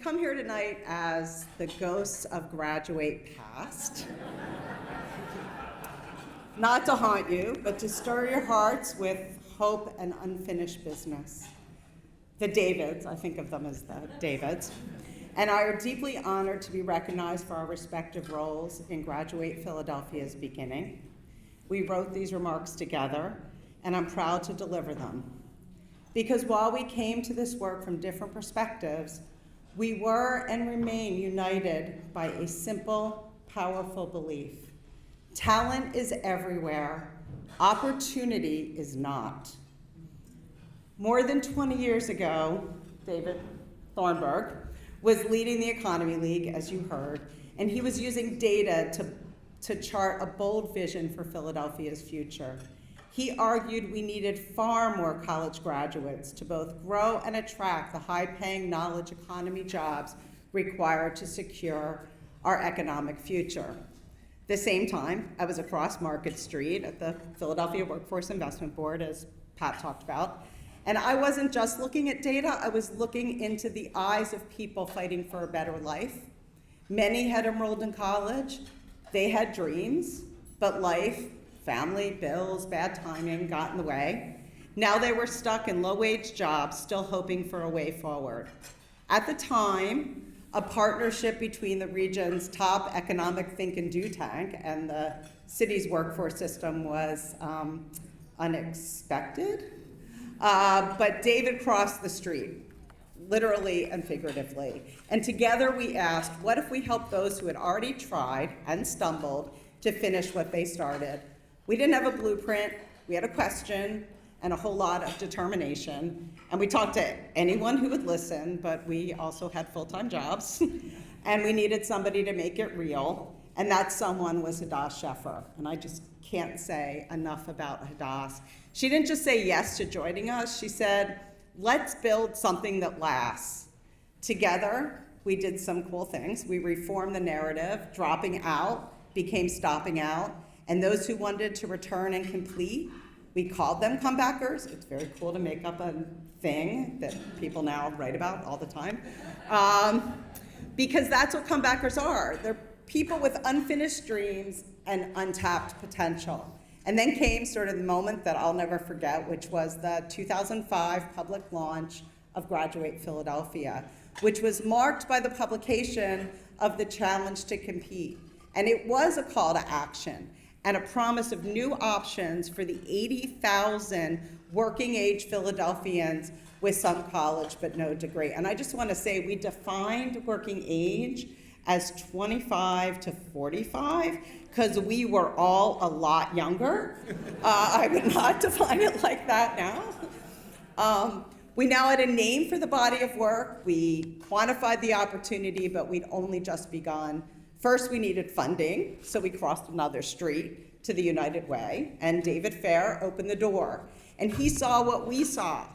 come here tonight as the ghosts of graduate past. Not to haunt you, but to stir your hearts with hope and unfinished business. The Davids, I think of them as the Davids, and I are deeply honored to be recognized for our respective roles in Graduate Philadelphia's beginning. We wrote these remarks together, and I'm proud to deliver them. Because while we came to this work from different perspectives, we were and remain united by a simple, powerful belief. Talent is everywhere, opportunity is not. More than 20 years ago, David Thornburg was leading the Economy League, as you heard, and he was using data to chart a bold vision for Philadelphia's future. He argued we needed far more college graduates to both grow and attract the high-paying knowledge economy jobs required to secure our economic future. At the same time, I was across Market Street at the Philadelphia Workforce Investment Board, as Pat talked about, and I wasn't just looking at data, I was looking into the eyes of people fighting for a better life. Many had enrolled in college, they had dreams, but life, family, bills, bad timing got in the way. Now they were stuck in low-wage jobs, still hoping for a way forward. At the time, a partnership between the region's top economic think and do tank and the city's workforce system was unexpected. But David crossed the street, literally and figuratively. And together we asked, what if we helped those who had already tried and stumbled to finish what they started? We didn't have a blueprint, we had a question and a whole lot of determination. And we talked to anyone who would listen, but we also had full-time jobs. And we needed somebody to make it real. And that someone was Hadass Sheffer. And I just can't say enough about Hadass. She didn't just say yes to joining us, she said, let's build something that lasts. Together, we did some cool things. We reformed the narrative, dropping out became stopping out, and those who wanted to return and complete, we called them comebackers. It's very cool to make up a thing that people now write about all the time, because that's what comebackers are. They're people with unfinished dreams and untapped potential. And then came sort of the moment that I'll never forget, which was the 2005 public launch of Graduate Philadelphia, which was marked by the publication of the Challenge to Compete. And it was a call to action and a promise of new options for the 80,000 working age Philadelphians with some college but no degree. And I just want to say we defined working age as 25 to 45 because we were all a lot younger. I would not define it like that now. We now had a name for the body of work. We quantified the opportunity, but we'd only just begun. First, we needed funding, so we crossed another street to the United Way, and David Fair opened the door. And he saw what we saw,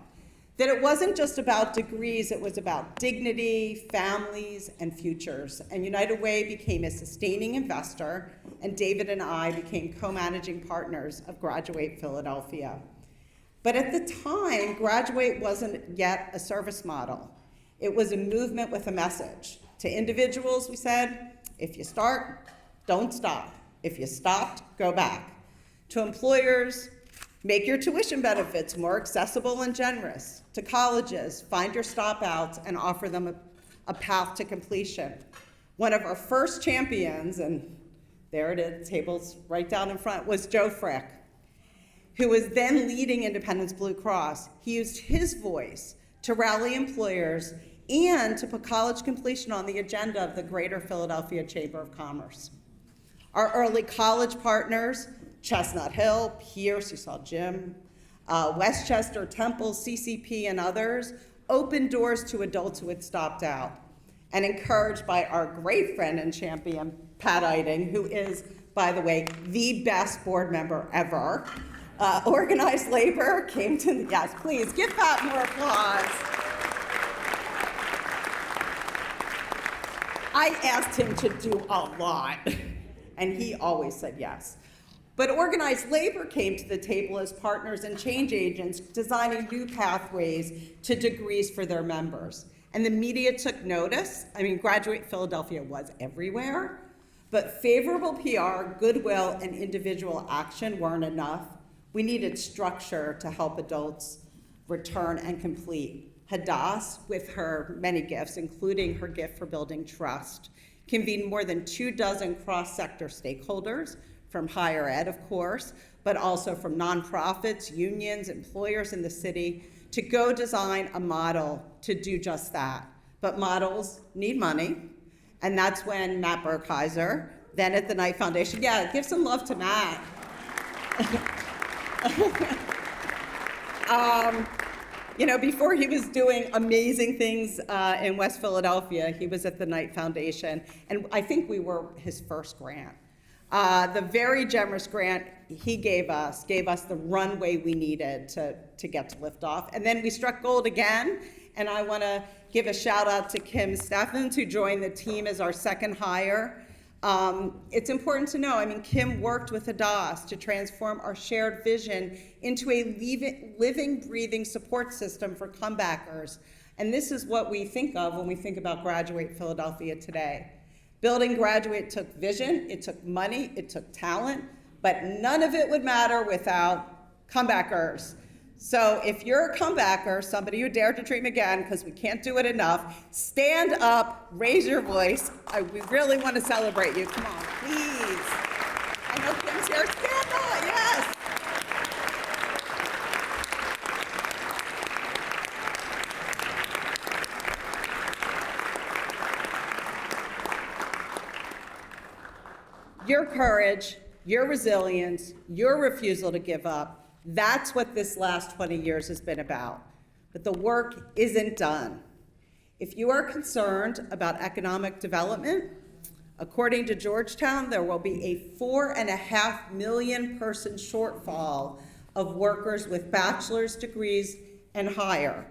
that it wasn't just about degrees, it was about dignity, families, and futures. And United Way became a sustaining investor, and David and I became co-managing partners of Graduate Philadelphia. But at the time, Graduate wasn't yet a service model. It was a movement with a message. To individuals, we said, if you start, don't stop. If you stopped, go back. To employers, make your tuition benefits more accessible and generous. To colleges, find your stop outs and offer them a path to completion. One of our first champions, and there it is, tables right down in front, was Joe Frick, who was then leading Independence Blue Cross. He used his voice to rally employers and to put college completion on the agenda of the Greater Philadelphia Chamber of Commerce. Our early college partners, Chestnut Hill, Pierce, you saw Jim, Westchester, Temple, CCP, and others, opened doors to adults who had stopped out. And encouraged by our great friend and champion, Pat Eiding, who is, by the way, the best board member ever, organized labor came to the, yes, please give Pat more applause. I asked him to do a lot, and he always said yes. But organized labor came to the table as partners and change agents, designing new pathways to degrees for their members. and the media took notice. I mean, Graduate Philadelphia was everywhere, but favorable PR, goodwill, and individual action weren't enough. We needed structure to help adults return and complete. Hadass, with her many gifts, including her gift for building trust, convened more than 24 cross-sector stakeholders, from higher ed, of course, but also from nonprofits, unions, employers in the city, to go design a model to do just that. But models need money, and that's when Matt Burkheiser, then at the Knight Foundation, yeah, give some love to Matt. Before he was doing amazing things in West Philadelphia, he was at the Knight Foundation, and I think we were his first grant. The very generous grant he gave us the runway we needed to get to liftoff. And then we struck gold again, and I want to give a shout out to Kim Steffens, who joined the team as our second hire. It's important to know, Kim worked with Hadass to transform our shared vision into a living, breathing support system for comebackers. And this is what we think of when we think about Graduate Philadelphia today. Building Graduate took vision, it took money, it took talent, but none of it would matter without comebackers. So if you're a comebacker, somebody who dared to dream again, because we can't do it enough, stand up, raise your voice. We really want to celebrate you. Come on, please. I know Kim's here. Stand up, yes. Your courage, your resilience, your refusal to give up, that's what this last 20 years has been about. But the work isn't done. If you are concerned about economic development, according to Georgetown, there will be a 4.5 million person shortfall of workers with bachelor's degrees and higher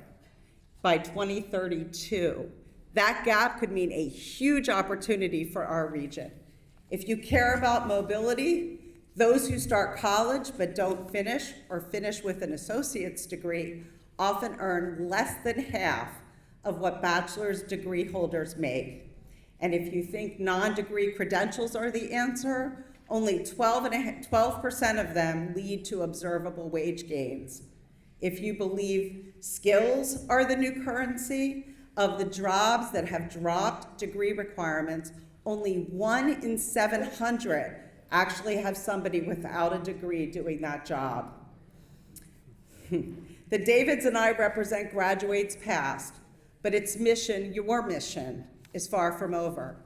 by 2032. That gap could mean a huge opportunity for our region. If you care about mobility, those who start college but don't finish or finish with an associate's degree often earn less than half of what bachelor's degree holders make. And if you think non-degree credentials are the answer, only 12% of them lead to observable wage gains. If you believe skills are the new currency, of the jobs that have dropped degree requirements, only 1 in 700 actually have somebody without a degree doing that job. The Davids and I represent Graduate's past, but its mission, your mission, is far from over.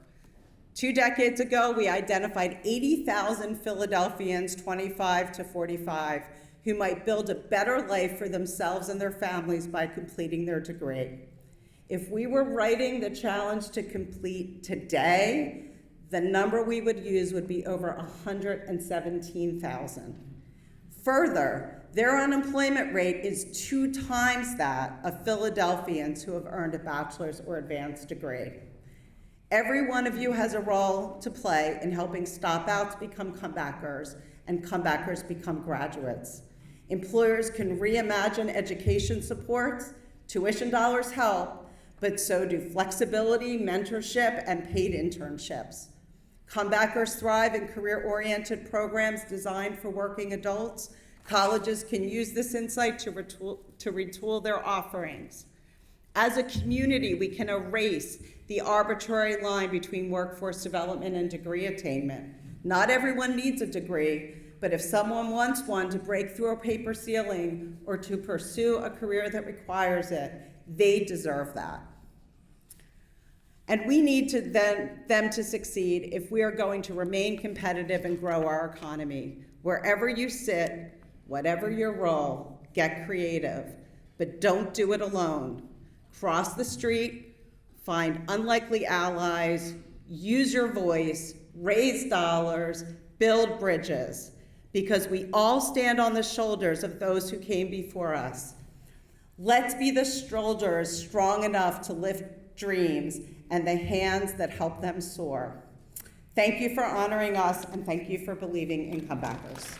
2 decades ago, we identified 80,000 Philadelphians 25 to 45 who might build a better life for themselves and their families by completing their degree. If we were writing the challenge to complete today, the number we would use would be over 117,000. Further, their unemployment rate is 2 times that of Philadelphians who have earned a bachelor's or advanced degree. Every one of you has a role to play in helping stop-outs become comebackers and comebackers become graduates. Employers can reimagine education supports, tuition dollars help, but so do flexibility, mentorship, and paid internships. Comebackers thrive in career-oriented programs designed for working adults. Colleges can use this insight to retool their offerings. As a community, we can erase the arbitrary line between workforce development and degree attainment. Not everyone needs a degree, but if someone wants one to break through a paper ceiling or to pursue a career that requires it, they deserve that. And we need them to succeed if we are going to remain competitive and grow our economy. Wherever you sit, whatever your role, get creative, but don't do it alone. Cross the street, find unlikely allies, use your voice, raise dollars, build bridges, because we all stand on the shoulders of those who came before us. Let's be the shoulders strong enough to lift dreams and the hands that help them soar. Thank you for honoring us, and thank you for believing in comebackers.